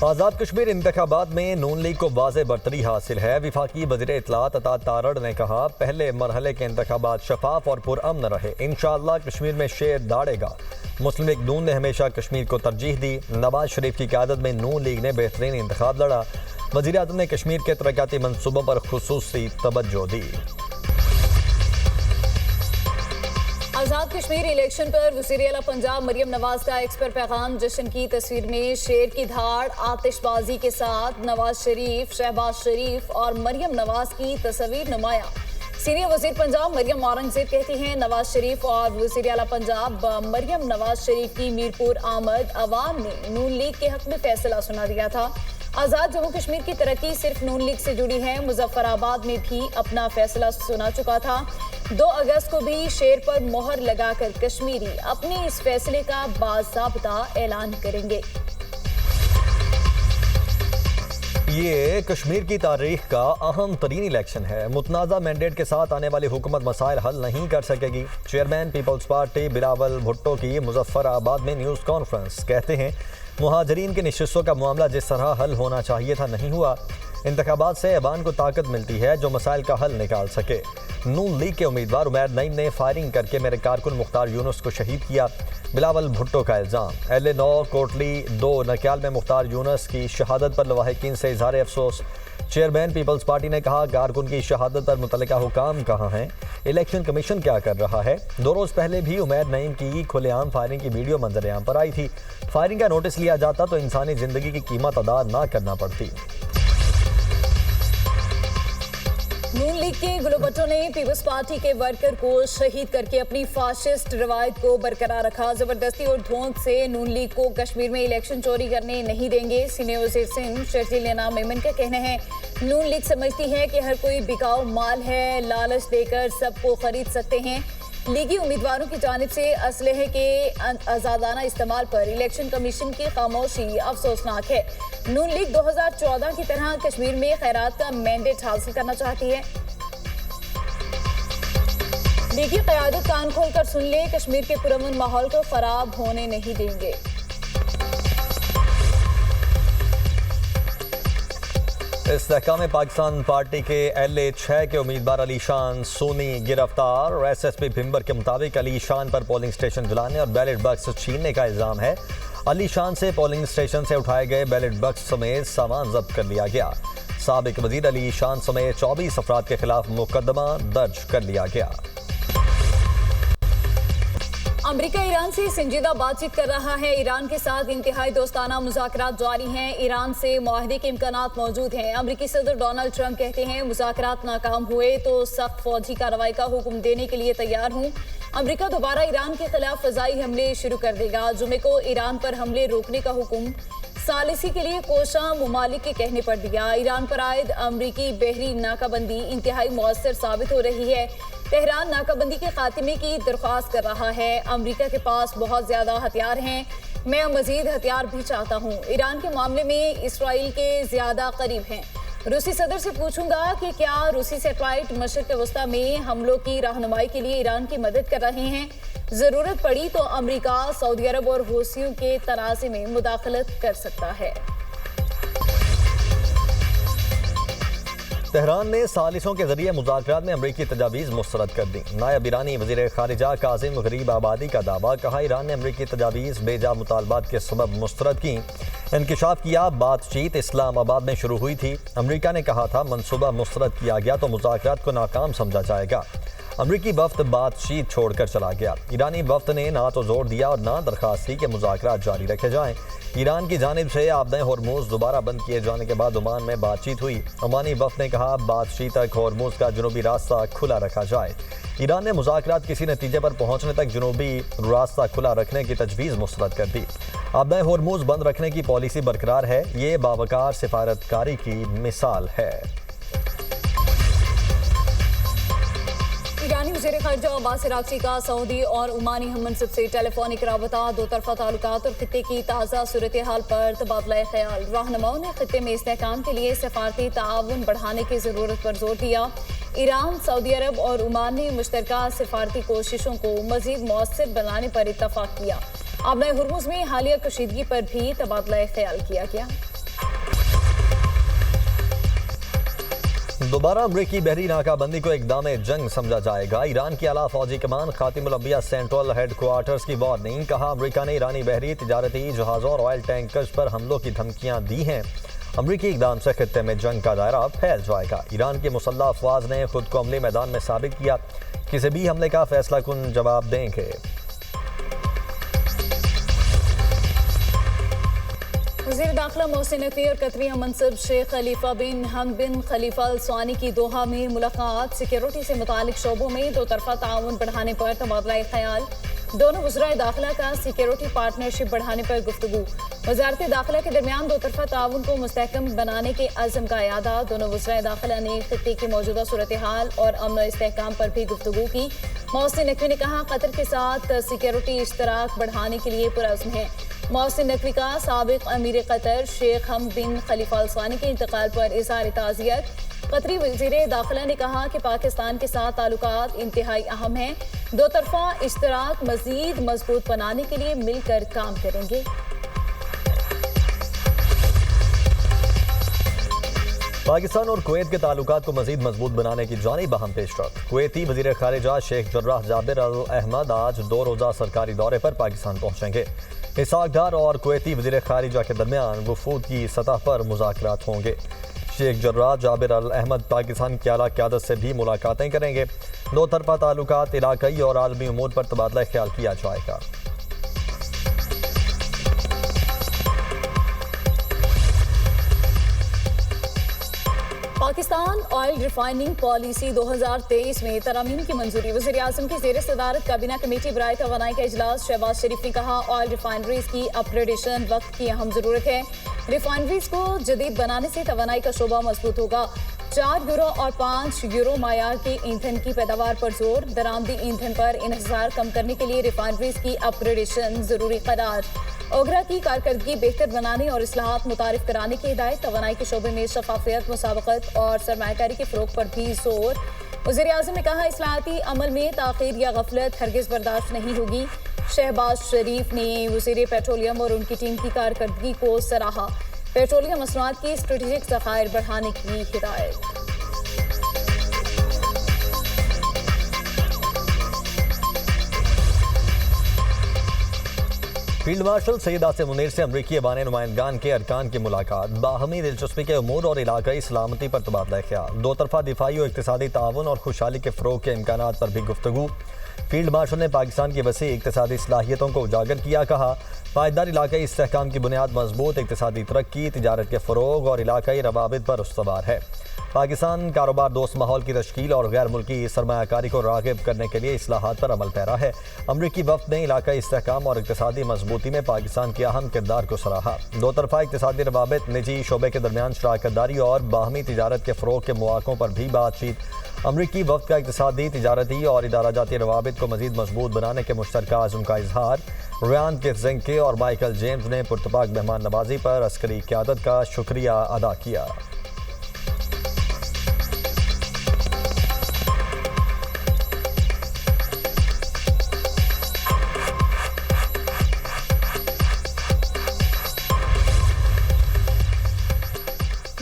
आज़ाद कश्मीर इंतखाबात में नून लीग को वाज़ेह बरतरी हासिल है। वफाकी वज़ीर इत्तलात अता तारड़ ने कहा, पहले मरहले के इंतखाबात शफाफ और पुरअमन रहे, इंशाअल्लाह कश्मीर में शेर दाड़ेगा। मुस्लिम लीग नून ने हमेशा कश्मीर को तरजीह दी। नवाज शरीफ की क़यादत में नून लीग ने बेहतरीन इंतखाब लड़ा। वज़ीर आज़म ने कश्मीर के तरक्याती मनसूबों पर खुसूसी तवज्जो दी। आज़ाद कश्मीर इलेक्शन पर वज़ीर आला पंजाब मरियम नवाज का एक्स पर पैगाम। जश्न की तस्वीर में शेर की धाड़ आतिशबाजी के साथ नवाज शरीफ, शहबाज शरीफ और मरियम नवाज की तस्वीर नुमाया। सीनियर वज़ीर पंजाब मरियम औरंगजेब कहती हैं, नवाज शरीफ और वज़ीर आला पंजाब मरियम नवाज शरीफ की मीरपुर आमद अवाम ने नून लीग के हक में फैसला सुना दिया था। आज़ाद जम्मू कश्मीर की तरक्की सिर्फ नून लीग से जुड़ी है। मुजफ्फराबाद में भी अपना फैसला सुना चुका था। 2 अगस्त को भी शेर पर मोहर लगाकर कश्मीरी अपने इस फैसले का बाज़ाब्ता ऐलान करेंगे। ये कश्मीर की तारीख का अहम तरीन इलेक्शन है। मुतनाज़ा मैंडेट के साथ आने वाली हुकूमत मसाइल हल नहीं कर सकेगी। चेयरमैन पीपल्स पार्टी बिलावल भुट्टो की मुजफ्फराबाद में न्यूज़ कॉन्फ्रेंस। कहते हैं, मुहाजिरीन के नशिस्तों का मामला जिस तरह हल होना चाहिए था नहीं हुआ। इंतखाबात से ऐवान को ताकत मिलती है जो मसाइल का हल निकाल सके। नून लीग के उम्मीदवार उमैर नईम ने फायरिंग करके मेरे कारकुन मुख्तार यूनुस को शहीद किया। बिलावल भुट्टो का इल्ज़ाम। LA 9 कोटली 2 नक्याल में मुख्तार यूनुस की शहादत पर लवाहिकीन से इज़हार अफसोस। चेयरमैन पीपल्स पार्टी ने कहा, कारकुन की शहादत पर मुतल्लिका हुकाम कहाँ हैं? इलेक्शन कमीशन क्या कर रहा है? 2 रोज़ पहले भी उमैर नईम की खुलेआम फायरिंग की वीडियो मंजरेआम पर आई थी। फायरिंग का नोटिस लिया जाता तो इंसानी जिंदगी की कीमत अदा ना करना पड़ती। नून लीग के गुलबट्टो ने पीपल्स पार्टी के वर्कर को शहीद करके अपनी फाशिस्ट रवायत को बरकरार रखा। जबरदस्ती और धोंक से नून लीग को कश्मीर में इलेक्शन चोरी करने नहीं देंगे। सीनियर वज़ीर सिंध शर्जील लेना मेमन का कहना है, नून लीग समझती है कि हर कोई बिकाऊ माल है, लालच देकर सबको खरीद सकते हैं। लीगी उम्मीदवारों की जानिब से असलहे के आज़ादाना इस्तेमाल पर इलेक्शन कमीशन की खामोशी अफसोसनाक है। नून लीग 2014 की तरह कश्मीर में खैरात का मैंडेट हासिल करना चाहती है। लीगी क़यादत कान खोलकर सुन ले, कश्मीर के पुरअमन माहौल को खराब होने नहीं देंगे। इस्तेहकाम पाकिस्तान पार्टी के LA 6 के उम्मीदवार अली शान सोनी गिरफ्तार। SSP भिम्बर के मुताबिक अली शान पर पोलिंग स्टेशन जलाने और बैलेट बक्स छीनने का इल्ज़ाम है। अली शान से पोलिंग स्टेशन से उठाए गए बैलेट बक्स समेत सामान जब्त कर लिया गया। साबिक वज़ीर अली शान समेत 24 अफराद के खिलाफ मुकदमा दर्ज कर लिया गया। अमेरिका ईरान से संजीदा बातचीत कर रहा है। ईरान के साथ इंतहाई दोस्ताना मुज़ाकरात जारी हैं। ईरान से मुआहदे के इम्कानात मौजूद हैं। अमेरिकी सदर डोनाल्ड ट्रंप कहते हैं, मुज़ाकरात नाकाम हुए तो सख्त फौजी कार्रवाई का हुक्म देने के लिए तैयार हूँ। अमेरिका दोबारा ईरान के खिलाफ फ़ज़ाई हमले शुरू कर देगा। जुमे को ईरान पर हमले रोकने का हुक्म सालिसी के लिए कोशा मुमालिक के कहने पर दिया। ईरान पर आयद अमरीकी बहरी नाकाबंदी इंतहाई मौसर साबित हो रही है। तेहरान नाकाबंदी के खात्मे की दरख्वास्त कर रहा है। अमरीका के पास बहुत ज़्यादा हथियार हैं, मैं मज़ीद हथियार भी चाहता हूँ। ईरान के मामले में इसराइल के ज़्यादा करीब हैं। रूसी सदर से पूछूंगा कि क्या रूसी सैटेलाइट मशरिक़ वस्ता में हमलों की रहनुमाई के लिए ईरान की मदद कर रहे हैं। ज़रूरत पड़ी तो अमरीका, सऊदी अरब और हूसियों के तनाज़े में मुदाखलत कर सकता है। तेहरान ने सालिसों के जरिए मुज़ाकरात में अमरीकी तजावीज़ मुस्तरद कर दी। नायब ईरानी वज़ीर ख़ारिजा कासिम गरीब आबादी का दावा। कहा, ईरान ने अमरीकी तजावीज़ बेजा मुतालबात के सबब मुस्तरद की। इंकिशाफ किया, बातचीत इस्लामाबाद में शुरू हुई थी। अमरीका ने कहा था, मनसूबा मुस्तरद किया गया तो मुज़ाकरात को नाकाम समझा जाएगा। अमरीकी वफ्द बातचीत छोड़कर चला गया। ईरानी वफ्द ने ना तो जोर दिया और ना दरख्वास्त की कि मुज़ाकरात जारी रखे जाएं। ईरान की जानिब से आबद हॉर्मुज़ दोबारा बंद किए जाने के बाद ओमान में बातचीत हुई। ओमानी वफ्द ने कहा, बातचीत तक हॉर्मुज़ का जनूबी रास्ता खुला रखा जाए। ईरान ने मुज़ाकरात किसी नतीजे पर पहुँचने तक जनूबी रास्ता खुला रखने की तजवीज़ मुस्तरद कर दी। आबद हॉर्मुज़ बंद रखने की पॉलिसी बरकरार है। ये बावकार सिफारतकारी की मिसाल है। ईरानी वज़ीर ख़ारिजा अब्बास अराग़ची का सऊदी और ओमानी हम मनसब से टेलीफोनिक रबता, दो तरफ़ा ताल्लुकात और खित्ते की ताज़ा सूरत हाल पर तबादला ख्याल। रहनुमाओं ने खित्ते में इस्तेहकाम के लिए सफारती ताउन बढ़ाने की ज़रूरत पर जोर दिया। ईरान, सऊदी अरब और ओमान ने मुश्तरका सिफारती कोशिशों को मज़ीद मौसर बनाने पर इत्तफ़ाक़ किया। आबनाए हुर्मुज़ में हालिया कशीदगी पर भी तबादला ख्याल किया गया। दोबारा अमरीकी बहरी नाकाबंदी को इक़दाम जंग समझा जाएगा। ईरान की आला फौजी कमान खातिमुल अंबिया सेंट्रल हेडक्वार्टर्स की वार्निंग। कहा, अमरीका ने ईरानी बहरी तिजारती जहाज़ों और ऑयल टैंकर्स पर हमलों की धमकियां दी हैं। अमरीकी इक़दाम से खित्ते में जंग का दायरा फैल जाएगा। ईरान की मुसल्लह अफवाज ने खुद को अमली मैदान में साबित किया, किसी भी हमले का फैसला कुन जवाब देंगे। वज़ीर दाखिला मोहसिन नकवी और कतरी मनसब शेख खलीफा बिन हम बिन खलीफा अल स्वानी की दोहा में मुलाकात। सिक्योरिटी से मुतालिक शोबों में दो तरफा ताउन बढ़ाने पर तबादला ख्याल। दोनों वज़राए दाखिला का सिक्योरिटी पार्टनरशिप बढ़ाने पर गुफ्तगू। वज़ारत दाखिला के दरमियान दो तरफा ताउन को मुस्तहकम बनाने के अज़म का यादा। दोनों वज़राए दाखिला ने खित्ते की मौजूदा सूरत हाल और अमन इस्तेहकाम पर भी गुफ्तगू की। मोहसिन नकवी ने कहा, कतर के साथ सिक्योरिटी इश्तराक बढ़ाने के लिए पुरअज़्म है। मोहसिन नकवी का साबिक अमीर कतर शेख हम बिन खलीफा अल स्वानी के इंतकाल पर इज़हार ताज़ियत। कतरी वज़ीर दाखिला ने कहा कि पाकिस्तान के साथ ताल्लुकात इंतहाई अहम हैं। दो तरफा इश्तराक मज़ीद मजबूत बनाने के लिए मिलकर काम करेंगे। पाकिस्तान और कुवैत के ताल्लुकात को मजीद मजबूत बनाने की जानिब अहम पेशरफ्त। कुवैती वज़ीर खारिजा शेख जर्राह जाबिर अल अहमद आज 2 रोज़ा सरकारी दौरे पर पाकिस्तान पहुँचेंगे। इसहाक डार और कुवैती वज़ीर खारिजा के दरमियान वफूद की सतह पर मुज़ाकरात होंगे। शेख जर्राह जाबिर अल अहमद पाकिस्तान की आला क़यादत से भी मुलाकातें करेंगे। दो तरफा ताल्लुकात, इलाक़ाई और आलमी उमूर पर तबादला ख्याल किया जाएगा। पाकिस्तान ऑयल रिफाइनिंग पॉलिसी 2023 में तरमीम की मंजूरी। वज़ीर आज़म की ज़ेर सदारत काबीना कमेटी बराए तवानाई का इजलास। शहबाज शरीफ ने कहा, ऑयल रिफाइनरीज की अपग्रेडेशन वक्त की अहम ज़रूरत है। रिफाइनरीज को जदीद बनाने से तवानाई का शोबा मजबूत होगा। 4 यूरो और 5 यूरो मायार के ईंधन की पैदावार पर जोर। दरामदी ईंधन पर इन्हिसार कम करने के लिए रिफाइनरीज की अपग्रेडेशन जरूरी करार। ओगरा की कारकर्दगी बेहतर बनाने और इस्लाहात मुतारिफ कराने की हिदायत। तवानाई के शोबे में शफाफियत, मुसाबकत और सरमायाकारी के फ़रोग पर भी जोर। वज़ीर आज़म ने कहा, इस्लाहाती अमल में ताख़ीर या गफलत हरगिज़ बर्दाश्त नहीं होगी। शहबाज शरीफ ने वज़ीर पेट्रोलियम और उनकी टीम की कारकर्दगी को सराहा। पेट्रोलियम मसनूआत की स्ट्रेटेजिक ज़खायर बढ़ाने की हिदायत। फील्ड मार्शल सैयद आसिम मुनीर से अमरीकी अवाने नुमाइंदगान के अरकान की मुलाकात। बाहमी दिलचस्पी के उमूर और इलाकाई सलामती पर तबादला ख्याल। दो तरफा दिफाई और इक्तिसादी ताउन और खुशहाली के फ़रोग के इम्कानात पर भी गुफ्तगू। फील्ड मार्शल ने पाकिस्तान की वसी इक्तिसादी सलाहियतों को उजागर किया। कहा, पायदार इलाकाई इस्तेहकाम की बुनियाद मजबूत इक्तिसादी तरक्की, तिजारत के फ़रोग और इलाकाई रवाबित पर उस्तवार है। पाकिस्तान कारोबार दोस्त माहौल की तश्कील और गैर मुल्की सरमायाकारी को राग़िब करने के लिए इस्लाहात पर अमल पैरा है। अमरीकी वफ़द ने इलाकाई इस्तेहकाम और इक़्तिसादी मजबूती में पाकिस्तान के अहम किरदार को सराहा। दो तरफा इक़्तिसादी रवाबित, निजी शोबे के दरमियान शराकतदारी और बाहमी तिजारत के फ़रोग के मौक़ों पर भी बातचीत। अमरीकी वफ़द का इक़्तिसादी, तिजारती और इदाराजाती रवाबित को मज़ीद मजबूत बनाने के मुश्तरका अज़्म का इजहार। रियान कित्ज़ेंके और माइकल जेम्स ने पुरतपाक मेहमान नवाजी पर अस्करी क़यादत का शुक्रिया अदा किया।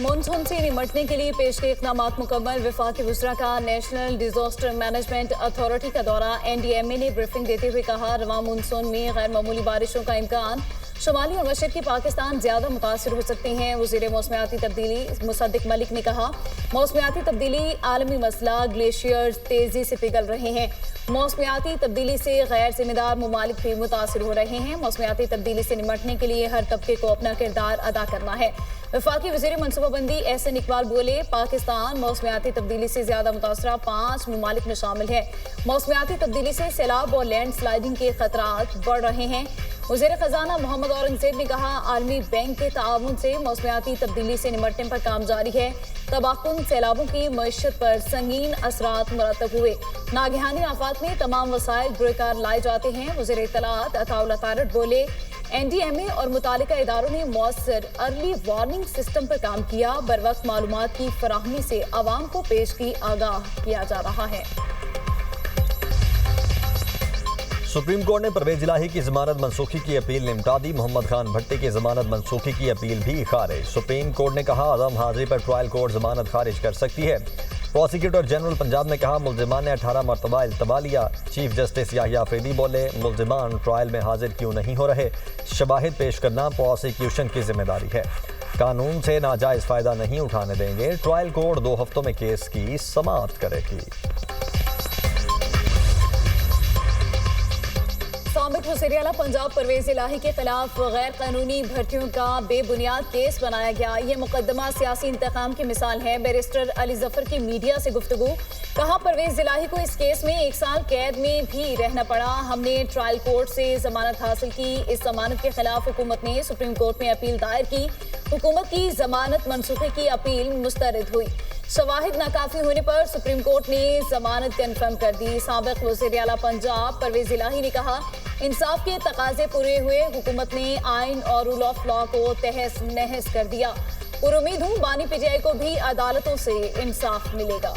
मानसून से निमटने के लिए पेश के इक़दाम मुकम्मल। वफाकी वज़रा का नेशनल डिजास्टर मैनेजमेंट अथॉरिटी का दौरा। NDMA ने ब्रीफिंग देते हुए कहा, रवां मानसून में गैर मामूली बारिशों का इम्कान। शुमाली और मशरक़ी पाकिस्तान ज़्यादा मुतासिर हो सकते हैं। वज़ीर मौसमियाती तब्दीली मुसद्दिक मलिक ने कहा, मौसमियाती तब्दीली आलमी मसला, ग्लेशियर्स तेज़ी से पिघल रहे हैं। मौसमियाती तब्दीली से गैर जिम्मेदार ममालिक भी मुतासिर हो रहे हैं। मौसमियाती तब्दीली से निमटने के लिए हर तबके को अपना किरदार अदा करना है। वफाकी वज़ीर मनसूबाबंदी एहसन इकबाल बोले, पाकिस्तान मौसमियाती तब्दीली से ज़्यादा मुतासरा 5 ममालिक में शामिल है। मौसमियाती तब्दीली से सैलाब और लैंड स्लाइडिंग के खतरात बढ़ रहे हैं। वज़ीर ख़जाना मोहम्मद औरंगज़ेब ने कहा, आलमी बैंक के ताआवुन से मौसमियाती तब्दीली से निमटने पर काम जारी है। तबाहकुन सैलाबों की मईशत पर संगीन असरात मुरतब हुए। नागहानी आफात में तमाम वसाइल गुरेकार लाए जाते हैं। वज़ीर इत्तलात अताउल्लाह तारड़ बोले, NDMA और मुतालिका इदारों ने मौसर अर्ली वार्निंग सिस्टम पर काम किया। बर वक्त मालूमात की फराहमी से आवाम को पेश की आगाह किया जा रहा है। सुप्रीम कोर्ट ने परवेज इलाही की जमानत मनसूखी की अपील निपटा दी। मोहम्मद खान भट्टी की जमानत मनसूखी की अपील भी खारिज। सुप्रीम कोर्ट ने कहा आदम हाजिरी पर ट्रायल कोर्ट जमानत खारिज कर सकती है। प्रोसिक्यूटर जनरल पंजाब ने कहा मुल्जिमान ने 18 मरतबा इल्तबा लिया। चीफ जस्टिस याहिया अफरीदी बोले मुल्जिमान ट्रायल में हाजिर क्यों नहीं हो रहे, शवाहिद पेश करना प्रोसिक्यूशन की जिम्मेदारी है। कानून से नाजायज फायदा नहीं उठाने देंगे। ट्रायल कोर्ट 2 हफ्तों में केस की समाअत करेगी। साबिक वज़ीर-ए-आला पंजाब परवेज इलाही के खिलाफ गैर कानूनी भर्तियों का बेबुनियाद केस बनाया गया। ये मुकदमा सियासी इंतकाम की मिसाल है। बैरिस्टर अली जफर की मीडिया से गुफ्तगू, कहा परवेज इलाही को इस केस में 1 साल कैद में भी रहना पड़ा। हमने ट्रायल कोर्ट से जमानत हासिल की। इस जमानत के खिलाफ हुकूमत ने सुप्रीम कोर्ट में अपील दायर की। हुकूमत की जमानत मनसूखे की अपील मुस्तरद हुई। शवाहिद नाकाफी होने पर सुप्रीम कोर्ट ने जमानत कन्फर्म कर दी। साबिक वज़ीर-ए-आला पंजाब परवेज इलाही ने कहा इंसाफ के तकाजे पूरे हुए। हुकूमत ने आइन और रूल ऑफ लॉ को तहस नहस कर दिया। और उम्मीद हूँ बानी पीटीआई को भी अदालतों से इंसाफ मिलेगा।